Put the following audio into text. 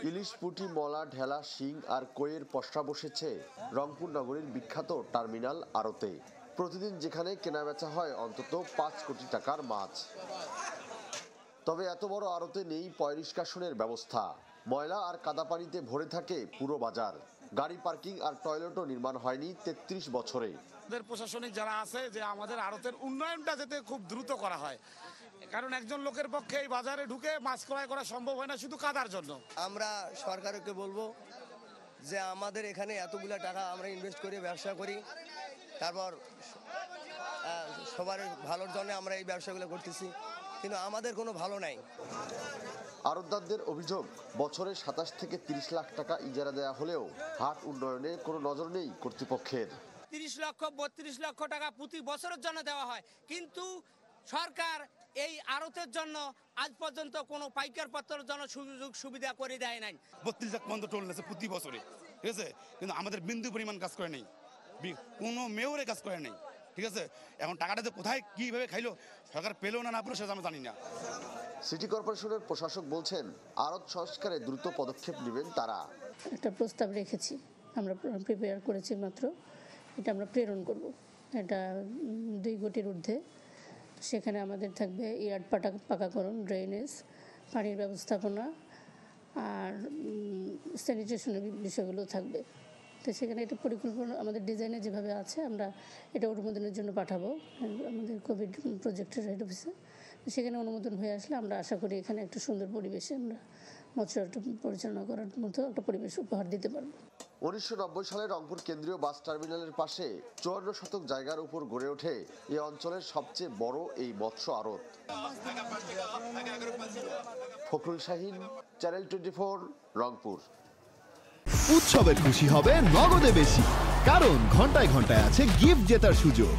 ইলিশ, পুঁটি, মলা, ঢেলা, শিং আর কইয়ের পসরা বসেছে রংপুর নগরীর বিখ্যাত টার্মিনাল আড়তে। প্রতিদিন যেখানে কেনাবেচা হয় অন্তত ৫ কোটি টাকার মাছ। তবে এত বড় আড়তে নেই পয় নিষ্কাশনের ব্যবস্থা। ময়লা আর কাদা পানিতে ভরে থাকে পুরো বাজার। গাড়ি পার্কিং আর টয়লেটও নির্মাণ হয়নি ৩৩ বছরে। প্রশাসনিক যারা আছে যে আমাদের আড়তের উন্নয়নটা যাতে খুব দ্রুত করা হয়, কারণ একজন লোকের পক্ষে এই বাজারে ঢুকে মাছ ক্রয় করা সম্ভব হয় না শুধু কাদার জন্য। আমরা সরকারকে বলবো যে আমাদের এখানে এতগুলা টাকা আমরা ইনভেস্ট করে ব্যবসা করি, তারপর সবার ভালোর জন্য আমরা এই ব্যবসাগুলো করতেছি, কিন্তু আমাদের কোনো ভালো নাই। আড়তদারদের অভিযোগ, বছরে ২৭ থেকে ৩০ লাখ টাকা ইজারা দেয়া হলেও হাট উন্নয়নে কোনো নজর নেই কর্তৃপক্ষের। ৩০ লক্ষ ৩২ লক্ষ টাকা প্রতি বছরের জন্য দেওয়া হয়, কিন্তু সরকার এই আড়তের জন্য আজ পর্যন্ত কোনো পাইকার পত্রের জন্য সুযোগ সুবিধা করে দেয় নাই। ৩২ লাখ পর্যন্ত টোল নেছে প্রতি বছরে, ঠিক আছে, কিন্তু আমাদের বিন্দু পরিমাণ কাজ করে নেই, কোনো মেয়রে কাজ করে নেই, ঠিক আছে। এখন টাকাটা যে কোথায় কিভাবে খাইলো সরকার পেলো না পেলো সেটা আমি জানি না। সিটি কর্পোরেশনের প্রশাসক বলছেন আড়ত সংস্কারে দ্রুত পদক্ষেপ নেবেন তারা। একটা প্রস্তাব রেখেছি, আমরা প্রিপেয়ার করেছি মাত্র, এটা আমরা প্রেরণ করব। এটা ২ কোটির ঊর্ধ্বে। সেখানে আমাদের থাকবে ইয়ার্ড পাকাকরণ, ড্রেনেজ, পানির ব্যবস্থাপনা আর স্যানিটেশনের বিষয়গুলো থাকবে। তো সেখানে এটা পরিকল্পনা আমাদের ডিজাইনে যেভাবে আছে আমরা এটা অনুমোদনের জন্য পাঠাবো আমাদের কোভিড প্রজেক্টের হেড অফিসে। সেখানে অনুমোদন হয়ে আসলে আমরা আশা করি এখানে একটা সুন্দর পরিবেশে আমরা মৎস্য পরিচালনা করার মতো একটা পরিবেশ উপহার দিতে পারবো। ১৯৯০ সালে রংপুর কেন্দ্রীয় বাস টার্মিনালের পাশে ৫৪ শতক জায়গার উপর গড়ে ওঠে এই অঞ্চলের সবচেয়ে বড় এই মৎস্য আড়ত। ফখরুল শাহীন, চ্যানেল 24, রংপুর। উৎসবের খুশি হবে নগদে বেশি, কারণ ঘন্টায় ঘন্টায় আছে গিফট জেতার সুযোগ।